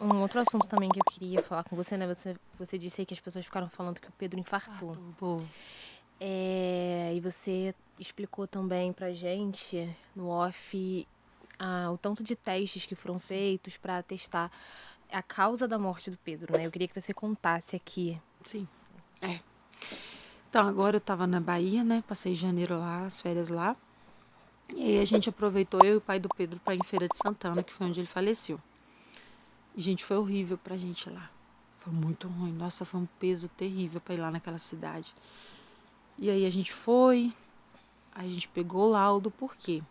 Um outro assunto também que eu queria falar com você, né? Você disse aí que as pessoas ficaram falando que o Pedro infartou. Pô. E você explicou também pra gente, no off, o tanto de testes que foram feitos pra testar a causa da morte do Pedro, né? Eu queria que você contasse aqui. Sim. Então, agora eu tava na Bahia, né? Passei janeiro lá, as férias lá. E aí a gente aproveitou, eu e o pai do Pedro, pra ir em Feira de Santana, que foi onde ele faleceu. E, gente, foi horrível pra gente lá. Foi muito ruim. Nossa, foi um peso terrível pra ir lá naquela cidade. E aí a gente foi, aí a gente pegou o laudo, por quê?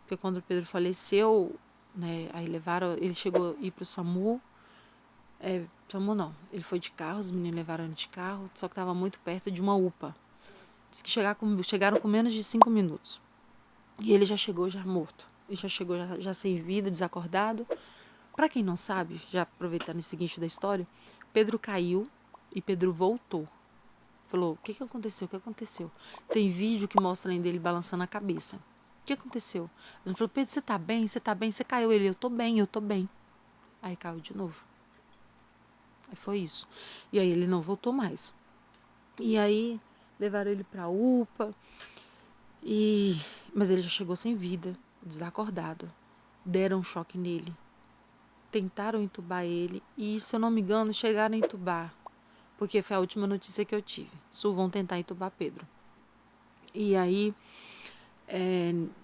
Porque quando o Pedro faleceu, né, aí levaram, ele chegou a ir pro SAMU. SAMU não, ele foi de carro, os meninos levaram ele de carro, só que estava muito perto de uma UPA. Diz que chegaram com menos de 5 minutos. E ele já chegou já morto. Ele já chegou já sem vida, desacordado. Para quem não sabe, já aproveitando esse guincho da história, Pedro caiu e Pedro voltou. Falou, o que aconteceu? O que aconteceu? Tem vídeo que mostra ainda ele balançando a cabeça. O que aconteceu? A gente falou, Pedro, você tá bem? Você tá bem? Você caiu? Ele, eu tô bem, eu tô bem. Aí caiu de novo. Aí foi isso. E aí ele não voltou mais. E aí levaram ele pra UPA. Mas ele já chegou sem vida, desacordado. Deram um choque nele. Tentaram entubar ele. E, se eu não me engano, chegaram a entubar. Porque foi a última notícia que eu tive. Vão tentar entubar Pedro. E aí,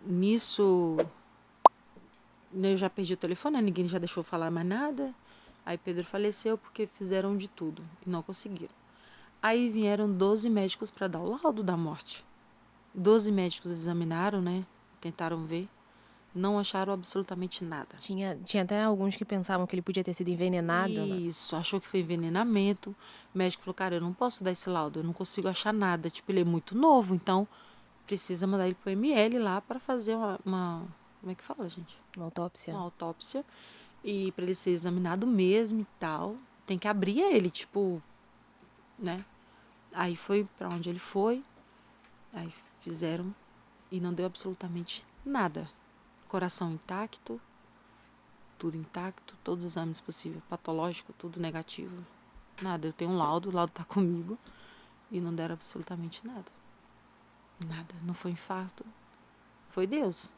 nisso, eu já perdi o telefone, ninguém já deixou falar mais nada. Aí Pedro faleceu porque fizeram de tudo e não conseguiram. Aí vieram 12 médicos para dar o laudo da morte. 12 médicos examinaram, né? Tentaram ver. Não acharam absolutamente nada. Tinha até alguns que pensavam que ele podia ter sido envenenado, né? Isso, achou que foi envenenamento. O médico falou, cara, eu não posso dar esse laudo, eu não consigo achar nada. Tipo, ele é muito novo, então precisa mandar ele pro ML lá para fazer uma... Como é que fala, gente? Uma autópsia. Uma autópsia. E para ele ser examinado mesmo e tal. Tem que abrir ele, tipo, né? Aí foi para onde ele foi. Aí fizeram e não deu absolutamente nada. Coração intacto, tudo intacto, todos os exames possíveis, patológico, tudo negativo. Nada, eu tenho um laudo, o laudo tá comigo e não deram absolutamente nada. Nada, não foi infarto. Foi Deus.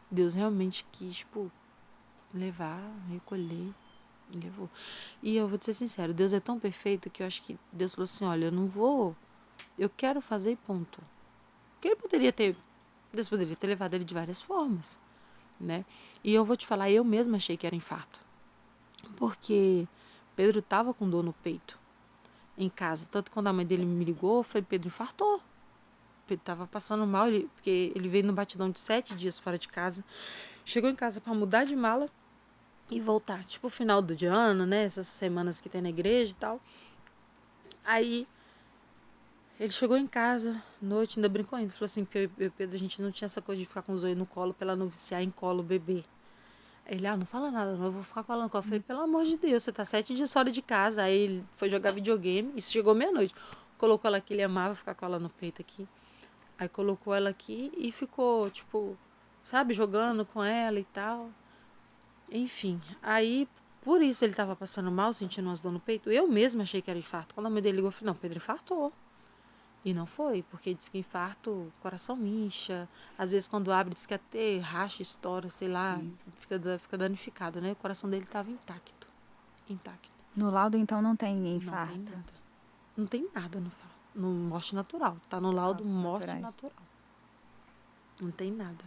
Deus realmente quis, tipo, levar, recolher e levou. E eu vou te ser sincero, Deus é tão perfeito que eu acho que Deus falou assim, olha, eu não vou, eu quero fazer e ponto. Porque Deus poderia ter levado ele de várias formas, né? E eu vou te falar, eu mesma achei que era infarto. Porque Pedro estava com dor no peito, em casa. Tanto que quando a mãe dele me ligou, foi Pedro infartou. Pedro estava passando mal, porque ele veio no batidão de 7 dias fora de casa. Chegou em casa para mudar de mala e voltar. Tipo, final do ano, né? Essas semanas que tem na igreja e tal. Aí, ele chegou em casa, noite, ainda brincou ainda. Falou assim, porque eu e o Pedro, a gente não tinha essa coisa de ficar com o Zoe no colo pra ela não viciar em colo o bebê. Ele, não fala nada não, eu vou ficar com ela no colo. Eu falei, pelo amor de Deus, você tá 7 dias fora de casa. Aí ele foi jogar videogame, isso chegou meia-noite. Colocou ela aqui, ele amava ficar com ela no peito aqui. Aí colocou ela aqui e ficou, tipo, sabe, jogando com ela e tal. Enfim, aí, por isso ele tava passando mal, sentindo umas dor no peito. Eu mesma achei que era infarto. Quando a mãe dele ligou, eu falei, não, Pedro infartou. E não foi, porque diz que infarto, o coração incha. Às vezes quando abre, diz que até racha, estoura, sei lá, fica danificado, né? O coração dele tava intacto. Intacto. No laudo, então, não tem infarto? Não tem nada. Não tem nada no morte natural. Tá no laudo morte natural. Não tem nada.